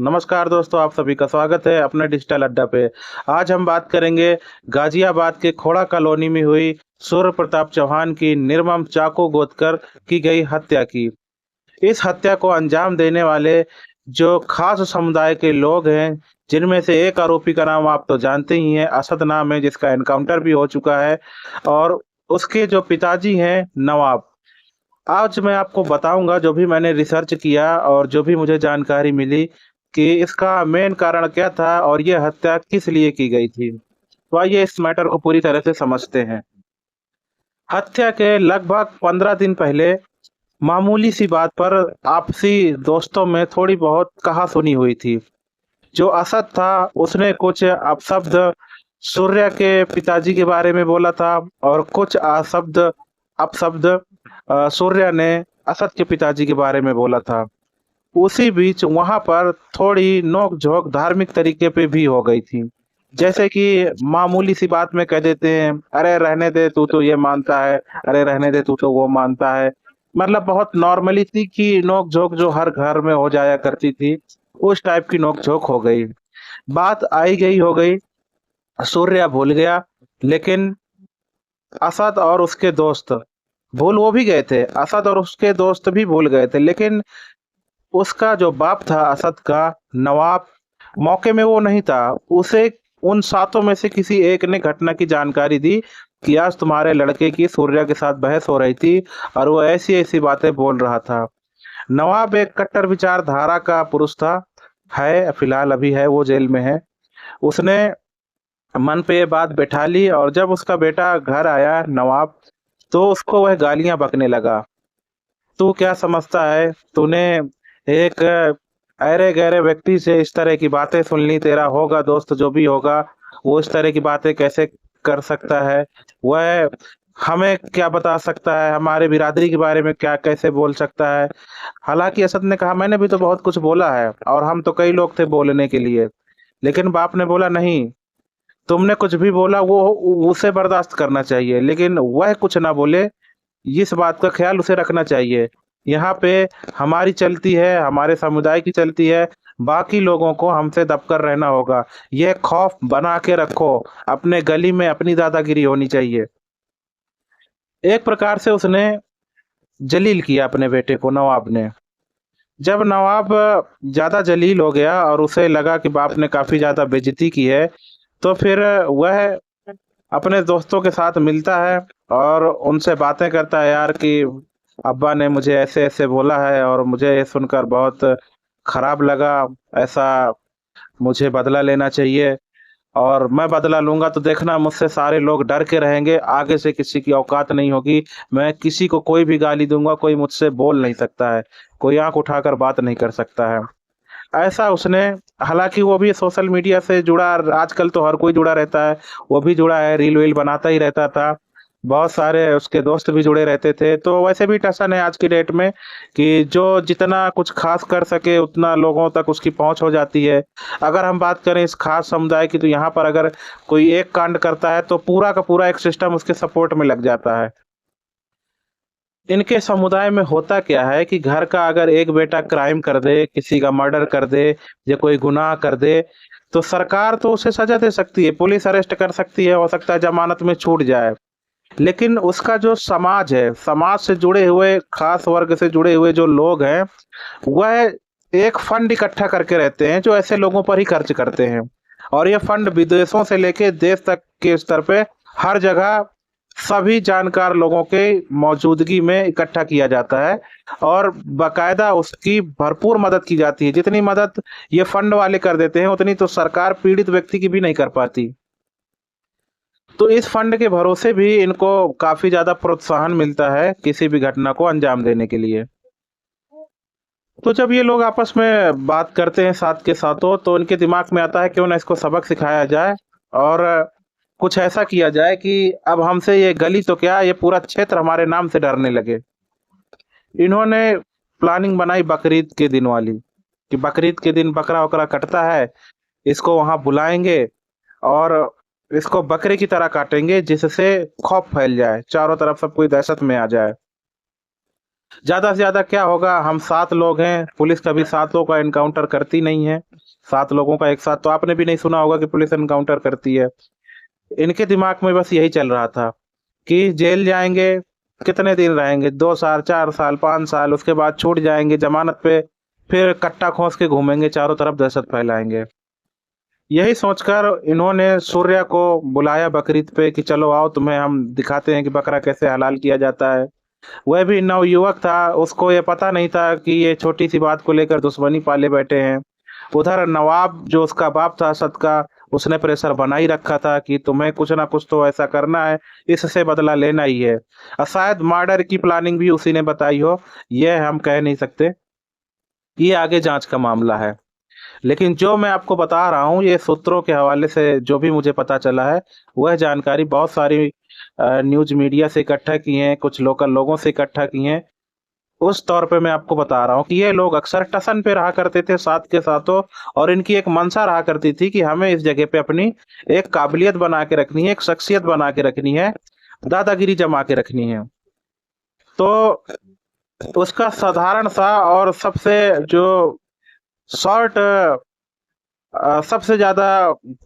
नमस्कार दोस्तों, आप सभी का स्वागत है अपने डिजिटल अड्डा पे। आज हम बात करेंगे गाजियाबाद के खोड़ा कॉलोनी में हुई सूर्य प्रताप चौहान की निर्मम चाकू गोदकर की गई हत्या की। इस हत्या को अंजाम देने वाले जो खास समुदाय के लोग हैं, जिनमें से एक आरोपी का नाम आप तो जानते ही हैं, असद नाम है, जिसका एनकाउंटर भी हो चुका है। और उसके जो पिताजी हैं नवाब। आज मैं आपको बताऊंगा जो भी मैंने रिसर्च किया और जो भी मुझे जानकारी मिली कि इसका मेन कारण क्या था और ये हत्या किस लिए की गई थी। तो आइए इस मैटर को पूरी तरह से समझते हैं। हत्या के लगभग 15 दिन पहले मामूली सी बात पर आपसी दोस्तों में थोड़ी बहुत कहासुनी हुई थी। जो असद था उसने कुछ अपशब्द सूर्य के पिताजी के बारे में बोला था और कुछ अपशब्द सूर्य ने असद के पिताजी के बारे में बोला था। उसी बीच वहां पर थोड़ी नोक-झोंक धार्मिक तरीके पे भी हो गई थी। जैसे कि मामूली सी बात में कह देते हैं, "अरे रहने दे, तू तो ये मानता है, अरे रहने दे, तू तो वो मानता है।" मतलब बहुत नॉर्मलिटी की नोक-झोंक जो हर घर में हो जाया करती थी, उस टाइप की नोक-झोंक हो गई। बात आई गई हो गई, सूर्य भूल गया, लेकिन असद और उसके दोस्त भूल वो भी गए थे। असद और उसके दोस्त भी भूल गए थे, लेकिन उसका जो बाप था असद का, नवाब, मौके में वो नहीं था। उसे उन सातों में से किसी एक ने घटना की जानकारी दी कि आज तुम्हारे लड़के की सूर्या के साथ बहस हो रही थी और वो ऐसी-ऐसी बातें बोल रहा था। नवाब एक कट्टर विचारधारा का पुरुष था, है फिलहाल अभी है, वो जेल में है। उसने मन पे ये बात बैठा ली और जब उसका बेटा घर आया नवाब, तो उसको वह गालियाँ बकने लगा। तू क्या समझता है? तूने एक ऐरे-गैरे व्यक्ति से इस तरह की बातें सुन ली, तेरा होगा दोस्त जो भी होगा, वो इस तरह की बातें कैसे कर सकता है? वह हमें क्या बता सकता है? हमारे बिरादरी के बारे में क्या कैसे बोल सकता है? हालाँकि असद ने कहा, मैंने भी तो बहुत कुछ बोला है और हम तो कई लोग थे बोलने के लिए। लेकिन बाप ने बोला, नहीं, तुमने कुछ भी बोला वो उसे बर्दाश्त करना चाहिए, लेकिन वह कुछ ना बोले, इस बात का ख्याल उसे रखना चाहिए। यहाँ पे हमारी चलती है, हमारे समुदाय की चलती है, बाकी लोगों को हमसे दबकर रहना होगा। ये खौफ बना के रखो, अपने गली में अपनी दादागिरी होनी चाहिए। एक प्रकार से उसने जलील किया अपने बेटे को नवाब ने। जब नवाब ज़्यादा जलील हो गया और उसे लगा कि बाप ने काफ़ी ज़्यादा बेइज़्ज़ती की है, तो फिर वह अपने दोस्तों के साथ मिलता है और उनसे बातें करता है, यार कि अब्बा ने मुझे ऐसे-ऐसे बोला है और मुझे ये सुनकर बहुत खराब लगा। ऐसा मुझे बदला लेना चाहिए और मैं बदला लूँगा तो देखना मुझसे सारे लोग डर के रहेंगे, आगे से किसी की औकात नहीं होगी। मैं किसी को कोई भी गाली दूँगा, कोई मुझसे बोल नहीं सकता है, कोई आँख उठाकर बात नहीं कर सकता है। ऐसा उसने, हालाँकि वो भी सोशल मीडिया से जुड़ा, आजकल तो हर कोई जुड़ा रहता है, वो भी जुड़ा है, रील-वील बनाता ही रहता था। बहुत सारे उसके दोस्त भी जुड़े रहते थे, तो वैसे भी टशन है आज की डेट में कि जो जितना कुछ ख़ास कर सके उतना लोगों तक उसकी पहुँच हो जाती है। अगर हम बात करें इस ख़ास समुदाय की, तो यहाँ पर अगर कोई एक कांड करता है, तो पूरा का पूरा एक सिस्टम उसके सपोर्ट में लग जाता है। इनके समुदाय में होता क्या है कि घर का अगर एक बेटा क्राइम कर दे, किसी का मर्डर कर दे या कोई गुनाह कर दे, तो सरकार तो उसे सज़ा दे सकती है, पुलिस अरेस्ट कर सकती है, हो सकता है ज़मानत में छूट जाए। लेकिन उसका जो समाज है, समाज से जुड़े हुए, खास वर्ग से जुड़े हुए जो लोग हैं, वह एक फंड इकट्ठा करके रहते हैं, जो ऐसे लोगों पर ही खर्च करते हैं। और ये फंड विदेशों से लेके देश तक के स्तर पे हर जगह सभी जानकार लोगों के मौजूदगी में इकट्ठा किया जाता है और बाकायदा उसकी भरपूर मदद की जाती है। जितनी मदद ये फंड वाले कर देते हैं, उतनी तो सरकार पीड़ित व्यक्ति की भी नहीं कर पाती। तो इस फंड के भरोसे भी इनको काफ़ी ज़्यादा प्रोत्साहन मिलता है, किसी भी घटना को अंजाम देने के लिए। तो जब ये लोग आपस में बात करते हैं साथ के साथों, तो इनके दिमाग में आता है क्यों ना इसको सबक सिखाया जाए और कुछ ऐसा किया जाए कि अब हमसे ये गली तो क्या, ये पूरा क्षेत्र हमारे नाम से डरने लगे। इन्होंने प्लानिंग बनाई बकरीद के दिन वाली, कि बकरीद के दिन बकरा-वकरा कटता है, इसको वहाँ बुलाएँगे और इसको बकरे की तरह काटेंगे, जिससे खौफ फैल जाए, चारों तरफ सब कोई दहशत में आ जाए। ज़्यादा से ज़्यादा क्या होगा, हम 7 लोग हैं, पुलिस कभी 7 लोग का एनकाउंटर करती नहीं है। 7 लोगों का एक साथ, तो आपने भी नहीं सुना होगा कि पुलिस एनकाउंटर करती है। इनके दिमाग में बस यही चल रहा था कि जेल जाएंगे, कितने दिन रहेंगे, 2 साल, 4 साल, 5 साल, उसके बाद छूट जाएंगे जमानत पे, फिर कट्टा खोस के घूमेंगे, चारों तरफ दहशत फैलाएंगे। यही सोचकर इन्होंने सूर्या को बुलाया बकरीद पे कि चलो आओ, तुम्हें हम दिखाते हैं कि बकरा कैसे हलाल किया जाता है। वह भी नवयुवक था, उसको ये पता नहीं था कि ये छोटी सी बात को लेकर दुश्मनी पाले बैठे हैं। उधर नवाब जो उसका बाप था असद का, उसने प्रेशर बना ही रखा था कि तुम्हें कुछ ना कुछ तो ऐसा करना है, इससे बदला लेना ही है। और शायद मर्डर की प्लानिंग भी उसी ने बताई हो, यह हम कह नहीं सकते, ये आगे जांच का मामला है। लेकिन जो मैं आपको बता रहा हूँ, ये सूत्रों के हवाले से जो भी मुझे पता चला है, वह जानकारी बहुत सारी न्यूज मीडिया से इकट्ठा की है, कुछ लोकल लोगों से इकट्ठा की हैं। उस तौर पे मैं आपको बता रहा हूँ कि ये लोग अक्सर टसन पे रहा करते थे साथ के साथों, और इनकी एक मंशा रहा करती थी कि हमें इस जगह पे अपनी एक काबिलियत बना के रखनी है, एक शख्सियत बना के रखनी है, दादागिरी जमा के रखनी है। तो उसका साधारण सा और सबसे जो शॉर्ट सबसे ज्यादा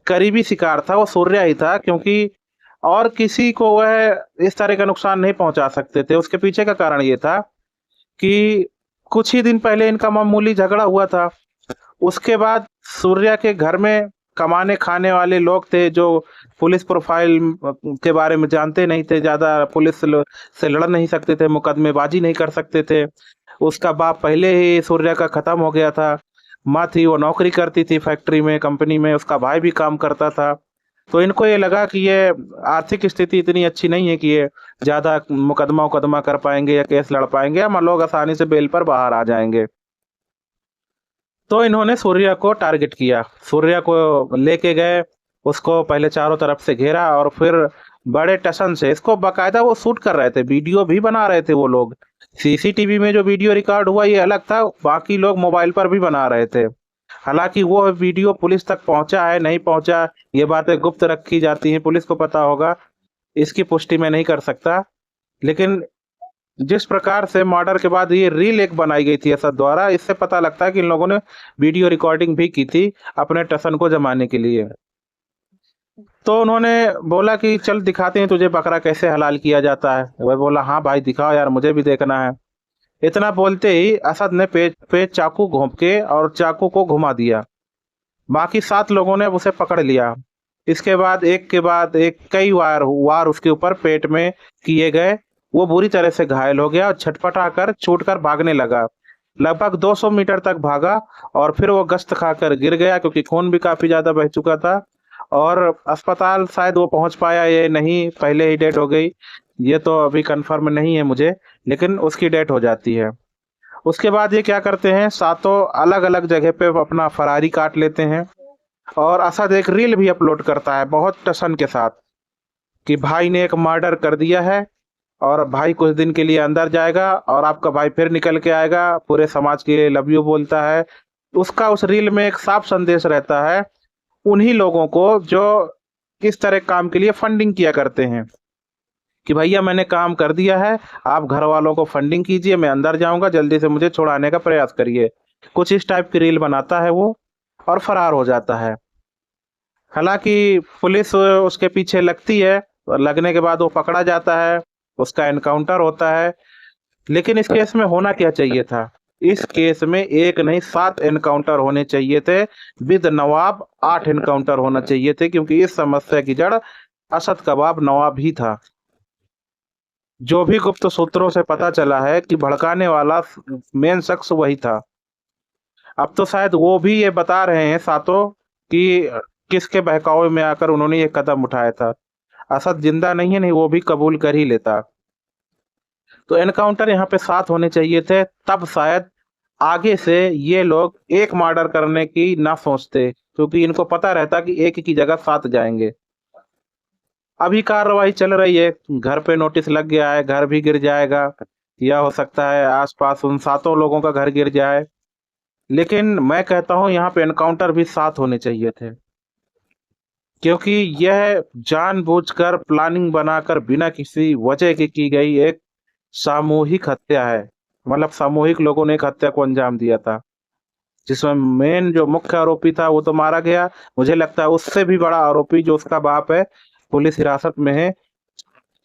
करीबी शिकार था वो सूर्या ही था, क्योंकि और किसी को वह इस तरह का नुकसान नहीं पहुंचा सकते थे। उसके पीछे का कारण ये था कि कुछ ही दिन पहले इनका मामूली झगड़ा हुआ था। उसके बाद सूर्या के घर में कमाने खाने वाले लोग थे जो पुलिस प्रोफाइल के बारे में जानते नहीं थे, ज्यादा पुलिस से लड़ नहीं सकते थे, मुकदमेबाजी नहीं कर सकते थे। उसका बाप पहले ही सूर्या का खत्म हो गया था। माँ थी, वो नौकरी करती थी फैक्ट्री में, कंपनी में, उसका भाई भी काम करता था। तो इनको ये लगा कि ये आर्थिक स्थिति इतनी अच्छी नहीं है कि ये ज्यादा मुकदमा उकदमा कर पाएंगे या केस लड़ पाएंगे, या लोग आसानी से बेल पर बाहर आ जाएंगे। तो इन्होंने सूर्या को टारगेट किया, सूर्या को लेके गए, उसको पहले चारों तरफ से घेरा और फिर बड़े टशन से इसको बाकायदा वो शूट कर रहे थे, वीडियो भी बना रहे थे वो लोग। सीसीटीवी में जो वीडियो रिकॉर्ड हुआ ये अलग था, बाकी लोग मोबाइल पर भी बना रहे थे। हालांकि वो वीडियो पुलिस तक पहुंचा है नहीं पहुंचा, ये बातें गुप्त रखी जाती हैं, पुलिस को पता होगा, इसकी पुष्टि मैं नहीं कर सकता। लेकिन जिस प्रकार से मर्डर के बाद ये रील एक बनाई गई थी असद द्वारा, इससे पता लगता है कि इन लोगों ने वीडियो रिकॉर्डिंग भी की थी अपने टसन को जमाने के लिए। तो उन्होंने बोला कि चल दिखाते हैं तुझे बकरा कैसे हलाल किया जाता है। वह बोला हाँ भाई दिखाओ यार, मुझे भी देखना है। इतना बोलते ही असद ने पेट पे चाकू घोंप के और चाकू को घुमा दिया। बाकी 7 लोगों ने उसे पकड़ लिया। इसके बाद एक कई वार वार उसके ऊपर पेट में किए गए। वो बुरी तरह से घायल हो गया और छटपटाकर छूटकर भागने लगा। लगभग 200 मीटर तक भागा और फिर वो गश्त खाकर गिर गया, क्योंकि खून भी काफी ज्यादा बह चुका था। और अस्पताल शायद वो पहुंच पाया ये नहीं, पहले ही डेट हो गई, ये तो अभी कंफर्म नहीं है मुझे, लेकिन उसकी डेट हो जाती है। उसके बाद ये क्या करते हैं, सातों अलग अलग जगह पे अपना फरारी काट लेते हैं। और असद एक रील भी अपलोड करता है बहुत टशन के साथ कि भाई ने एक मर्डर कर दिया है और भाई कुछ दिन के लिए अंदर जाएगा और आपका भाई फिर निकल के आएगा, पूरे समाज के लिए लव यू बोलता है। उसका उस रील में एक साफ संदेश रहता है उन्हीं लोगों को जो इस तरह काम के लिए फंडिंग किया करते हैं कि भैया मैंने काम कर दिया है, आप घर वालों को फंडिंग कीजिए, मैं अंदर जाऊंगा, जल्दी से मुझे छुड़ाने का प्रयास करिए। कुछ इस टाइप की रील बनाता है वो और फरार हो जाता है। हालांकि पुलिस उसके पीछे लगती है और लगने के बाद वो पकड़ा जाता है, उसका एनकाउंटर होता है। लेकिन इस केस में होना क्या चाहिए था, इस केस में एक नहीं 7 एनकाउंटर होने चाहिए थे, विद नवाब 8 एनकाउंटर होना चाहिए थे, क्योंकि इस समस्या की जड़ असद का बाप नवाब ही था। जो भी गुप्त सूत्रों से पता चला है कि भड़काने वाला मेन शख्स वही था। अब तो शायद वो भी ये बता रहे हैं सातों कि किसके बहकावे में आकर उन्होंने ये कदम उठाया था। असद जिंदा नहीं है, नहीं वो भी कबूल कर ही लेता। तो एनकाउंटर यहाँ पे 7 होने चाहिए थे, तब शायद आगे से ये लोग एक मर्डर करने की ना सोचते, क्योंकि इनको पता रहता कि एक की जगह 7 जाएंगे। अभी कार्रवाई चल रही है, घर पे नोटिस लग गया है, घर भी गिर जाएगा, या हो सकता है आसपास उन 7 लोगों का घर गिर जाए। लेकिन मैं कहता हूं यहाँ पे एनकाउंटर भी 7 होने चाहिए थे, क्योंकि यह जानबूझकर प्लानिंग बनाकर बिना किसी वजह के की गई एक सामूहिक हत्या है। मतलब सामूहिक लोगों ने एक हत्या को अंजाम दिया था। जिसमें मेन जो मुख्य आरोपी था वो तो मारा गया। मुझे लगता है उससे भी बड़ा आरोपी जो उसका बाप है पुलिस हिरासत में है,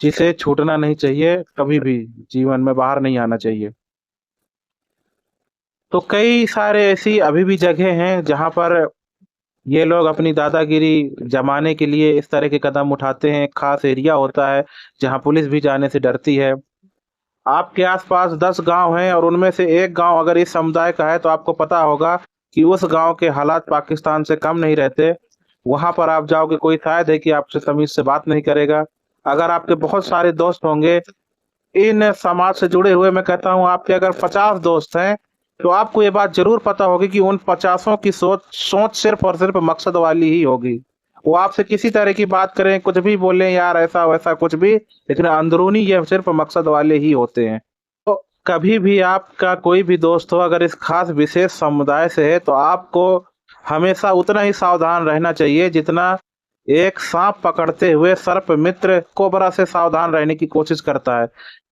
जिसे छूटना नहीं चाहिए, कभी भी जीवन में बाहर नहीं आना चाहिए। तो कई सारे ऐसी अभी भी जगह हैं जहां पर ये लोग अपनी दादागिरी जमाने के लिए इस तरह के कदम उठाते हैं। खास एरिया होता है जहां पुलिस भी जाने से डरती है। आपके आसपास 10 गांव हैं और उनमें से एक गांव अगर इस समुदाय का है तो आपको पता होगा कि उस गांव के हालात पाकिस्तान से कम नहीं रहते। वहां पर आप जाओगे, कोई शायद है कि आपसे तमीज से बात नहीं करेगा। अगर आपके बहुत सारे दोस्त होंगे इन समाज से जुड़े हुए, मैं कहता हूँ आपके अगर 50 दोस्त हैं तो आपको ये बात जरूर पता होगी कि उन 50ओं की सोच सोच सिर्फ और सिर्फ मकसद वाली ही होगी। वो आपसे किसी तरह की बात करें, कुछ भी बोलें, यार ऐसा वैसा कुछ भी, लेकिन अंदरूनी ये सिर्फ मकसद वाले ही होते हैं। तो कभी भी आपका कोई भी दोस्त हो अगर इस खास विशेष समुदाय से है तो आपको हमेशा उतना ही सावधान रहना चाहिए जितना एक सांप पकड़ते हुए सर्प मित्र कोबरा से सावधान रहने की कोशिश करता है।